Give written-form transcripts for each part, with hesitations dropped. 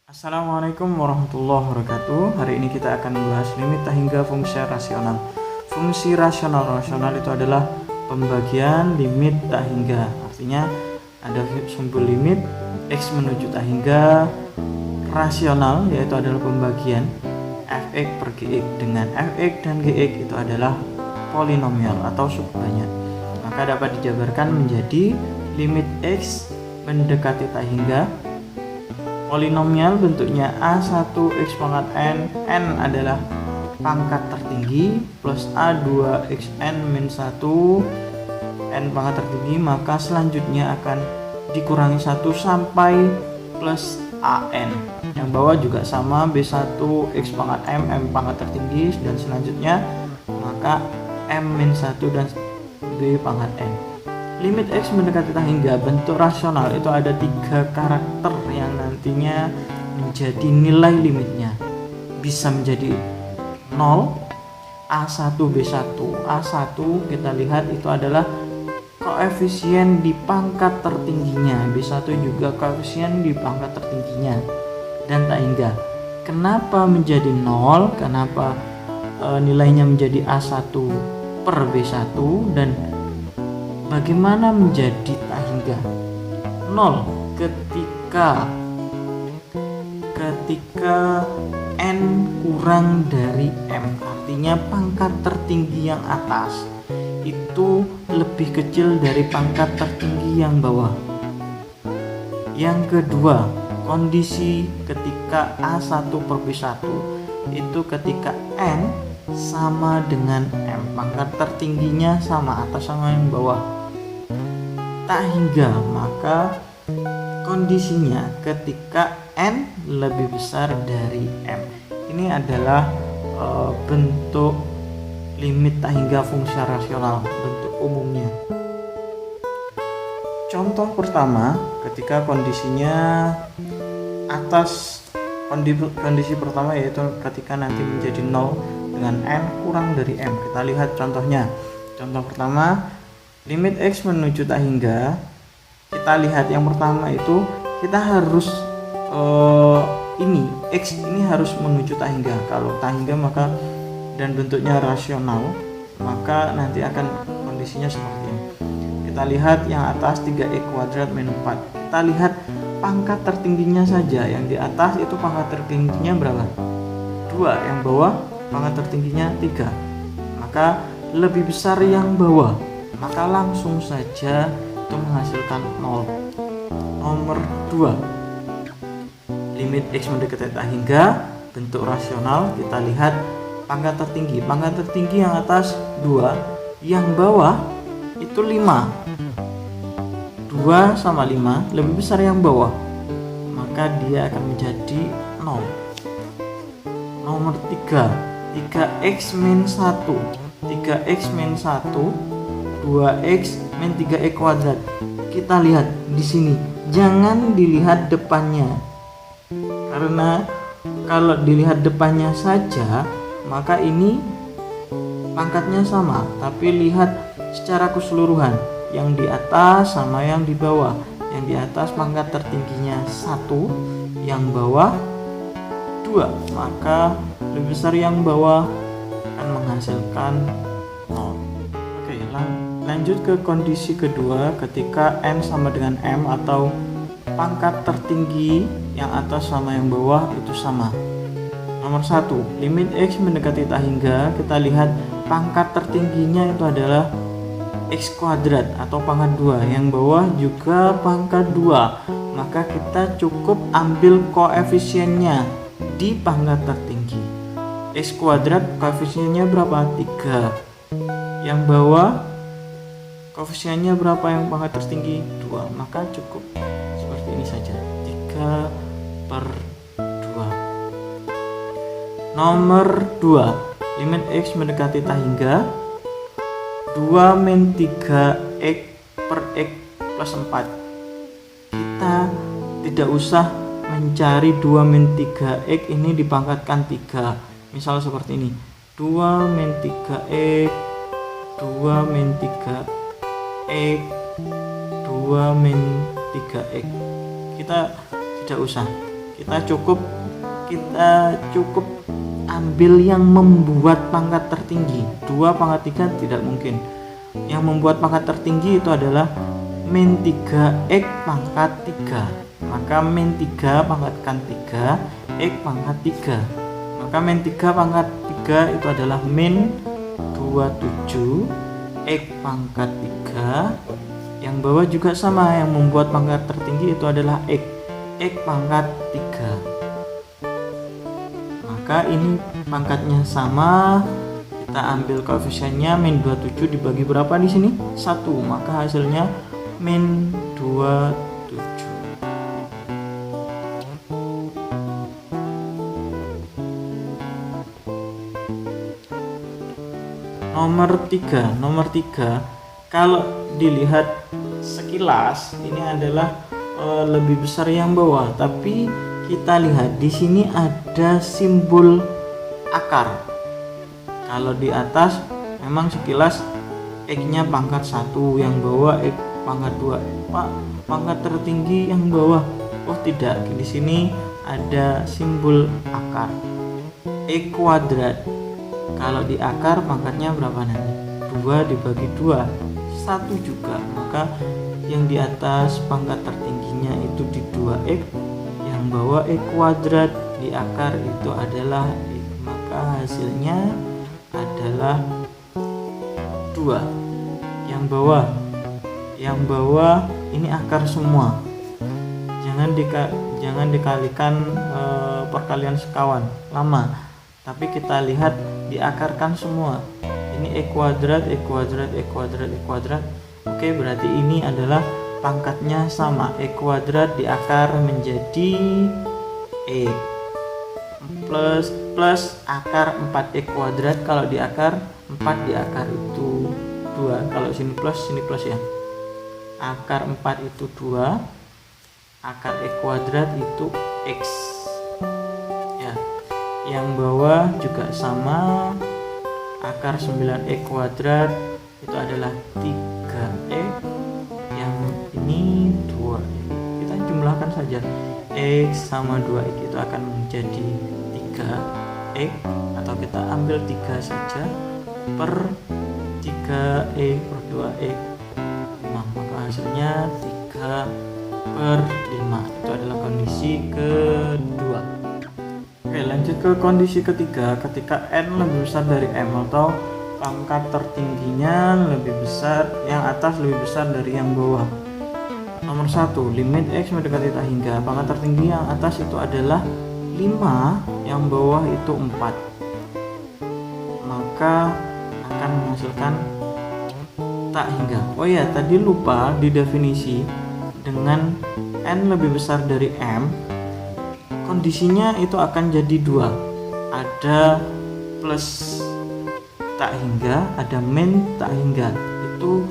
Assalamualaikum warahmatullahi wabarakatuh. Hari ini kita akan membahas limit tak hingga fungsi rasional. Fungsi rasional itu adalah pembagian limit tak hingga. Artinya ada sumber limit x menuju tak hingga rasional, yaitu adalah pembagian fx per gx dengan fx dan gx itu adalah polinomial atau sub banyak. Maka dapat dijabarkan menjadi limit x mendekati tak hingga polinomial bentuknya A1 x pangkat n adalah pangkat tertinggi plus A2 xn min 1 n pangkat tertinggi, maka selanjutnya akan dikurangi 1 sampai plus an. Yang bawah juga sama, B1 x pangkat m pangkat tertinggi, dan selanjutnya maka m min 1 dan b pangkat n. Limit x mendekati tak hingga bentuk rasional itu ada 3 karakter yang nantinya menjadi nilai limitnya. Bisa menjadi 0, A1, B1. A1 kita lihat itu adalah koefisien di pangkat tertingginya, B1 juga koefisien di pangkat tertingginya, dan tak hingga. Kenapa menjadi 0? Kenapa nilainya menjadi A1 per B1, dan bagaimana menjadi tak hingga 0 ketika n kurang dari m, artinya pangkat tertinggi yang atas itu lebih kecil dari pangkat tertinggi yang bawah. Yang kedua, kondisi ketika A1 per B1 itu ketika n sama dengan m, pangkat tertingginya sama atas sama yang bawah. Tak hingga, maka kondisinya ketika n lebih besar dari m. Ini adalah bentuk limit tak hingga fungsi rasional, bentuk umumnya. Contoh pertama, ketika kondisinya atas, kondisi pertama yaitu ketika nanti menjadi 0 dengan n kurang dari m. Kita lihat contohnya. Contoh pertama, limit x menuju tak hingga. Kita lihat yang pertama itu kita harus x ini harus menuju tak hingga. Kalau tak hingga maka dan bentuknya rasional, maka nanti akan kondisinya seperti ini. Kita lihat yang atas 3x kuadrat min 4. Kita lihat pangkat tertingginya saja. Yang di atas itu pangkat tertingginya berapa? 2. Yang bawah pangkat tertingginya 3. Maka lebih besar yang bawah, maka langsung saja itu menghasilkan 0. Nomor 2, limit x mendekati tak hingga bentuk rasional. Kita lihat pangkat tertinggi yang atas 2, yang bawah itu 5. 2 sama 5 lebih besar yang bawah, maka dia akan menjadi 0. Nomor 3, 3x min 1 2x min 3x kuadrat. Kita lihat di sini, jangan dilihat depannya, karena kalau dilihat depannya saja maka ini pangkatnya sama, tapi lihat secara keseluruhan, yang di atas sama yang di bawah. Yang di atas pangkat tertingginya 1, yang bawah 2, maka lebih besar yang bawah akan menghasilkan 0. Oke, lanjut ke kondisi kedua, ketika n sama dengan m atau pangkat tertinggi yang atas sama yang bawah itu sama. Nomor 1, limit x mendekati tak hingga. Kita lihat pangkat tertingginya itu adalah x kuadrat atau pangkat 2, yang bawah juga pangkat 2, maka kita cukup ambil koefisiennya di pangkat tertinggi. X kuadrat koefisiennya berapa? 3. Yang bawah koefisiennya berapa yang pangkat tertinggi? 2. Maka cukup seperti ini saja, 3 per 2. Nomor 2, limit x mendekati tak hingga 2 min 3x per x plus 4. Kita tidak usah mencari 2 min 3x ini dipangkatkan 3. Misal seperti ini, 2 min 3x, 2 min 3x, 2 min 3x. Kita tidak usah, kita cukup ambil yang membuat pangkat tertinggi. 2 pangkat 3 tidak mungkin. Yang membuat pangkat tertinggi itu adalah min 3 X pangkat 3. Maka min 3 pangkatkan 3 X pangkat 3. Maka min 3 pangkat 3 itu adalah min 27 X pangkat 3. Yang bawah juga sama, yang membuat pangkat tertinggi itu adalah X pangkat 3. Maka ini pangkatnya sama, kita ambil koefisiennya min 27 dibagi berapa di sini? 1, maka hasilnya min 27. Nomor 3 kalau dilihat sekilas ini adalah lebih besar yang bawah, tapi kita lihat di sini ada simbol akar. Kalau di atas memang sekilas X-nya pangkat 1, yang bawah X pangkat 2. Pak, pangkat tertinggi yang bawah. Oh tidak, di sini ada simbol akar. X kuadrat. Kalau di akar pangkatnya berapa nanti? 2 dibagi 2, 1 juga. Maka yang di atas pangkat tertingginya itu di 2X, yang bawah X kuadrat, di akar itu adalah X. Maka hasilnya adalah 2. Yang bawah ini akar semua. Jangan dikalikan perkalian sekawan lama, tapi kita lihat diakarkan semua. Ini X kuadrat, X kuadrat, X kuadrat, X kuadrat. Oke, berarti ini adalah pangkatnya sama. X kuadrat diakar menjadi X plus akar 4X kuadrat. Kalau diakar 4 diakar itu 2. Kalau sini plus ya. Akar 4 itu 2. Akar X kuadrat itu X. Ya. Yang bawah juga sama. Akar 9X kuadrat itu adalah 3X. Yang ini 2X. Kita jumlahkan saja. X sama 2X itu akan menjadi 3X, atau kita ambil 3 saja per 3X per 2X 5. Maka hasilnya 3 per 5. Itu adalah kondisi kedua. Oke, lanjut ke kondisi ketiga. Ketika N lebih besar dari M, atau pangkat tertingginya lebih besar, yang atas lebih besar dari yang bawah. Nomor 1, limit X mendekati tak hingga. Pangkat tertinggi yang atas itu adalah 5, yang bawah itu 4. Maka akan menghasilkan tak hingga. Oh ya, tadi lupa di definisi. Dengan N lebih besar dari M, kondisinya itu akan jadi 2. Ada plus tak hingga, ada min tak hingga. Itu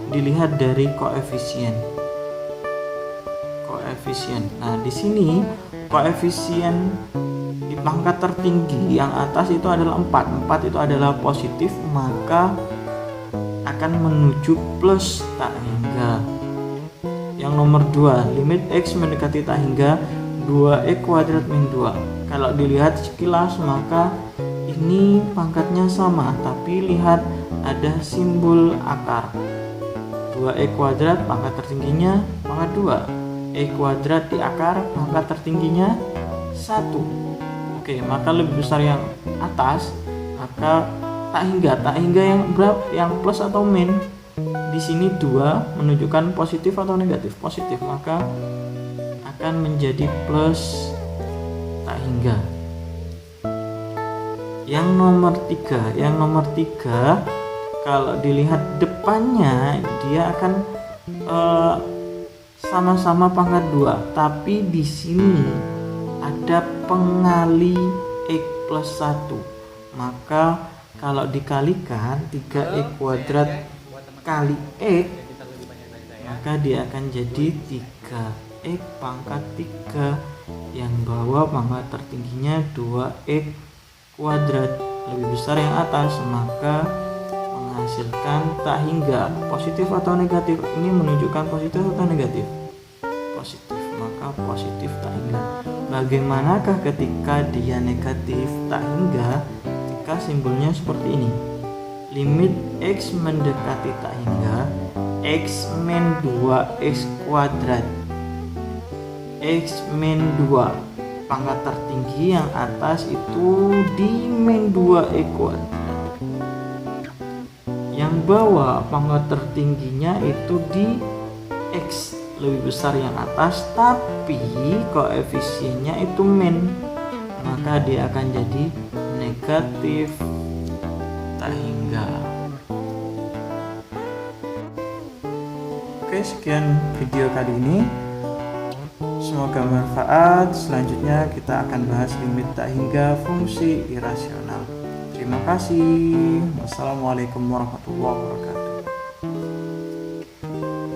dilihat dari koefisien. Nah, di sini koefisien di pangkat tertinggi yang atas itu adalah 4. 4 itu adalah positif, maka akan menuju plus tak hingga. Yang nomor 2, limit X mendekati tak hingga 2X kuadrat min 2. Kalau dilihat sekilas maka ini pangkatnya sama, tapi lihat ada simbol akar. 2X kuadrat pangkat tertingginya pangkat 2. X kuadrat di akar pangkat tertingginya 1. Oke, maka lebih besar yang atas, maka tak hingga yang berapa? Yang plus atau min? Di sini 2 menunjukkan positif atau negatif? Positif, maka akan menjadi plus tak hingga. Yang nomor 3 kalau dilihat depannya dia akan sama-sama pangkat 2, tapi di sini ada pengali X plus 1. Maka kalau dikalikan 3X kuadrat kali X, maka dia akan jadi 3X pangkat 3. Yang bawah pangkat tertingginya 2X kuadrat, lebih besar yang atas, maka menghasilkan tak hingga. Positif atau negatif? Ini menunjukkan positif atau negatif? Positif, maka positif tak hingga. Bagaimanakah ketika dia negatif tak hingga? Jika simbolnya seperti ini. Limit X mendekati tak hingga X min 2X kuadrat. X min 2, pangkat tertinggi yang atas itu di min 2E kuadrat, yang bawah pangkat tertingginya itu di X lebih besar yang atas, tapi koefisiennya itu min, maka dia akan jadi negatif tak hingga. Oke, sekian video kali ini, semoga bermanfaat. Selanjutnya kita akan bahas limit tak hingga fungsi irasional. Terima kasih. Wassalamualaikum warahmatullahi wabarakatuh.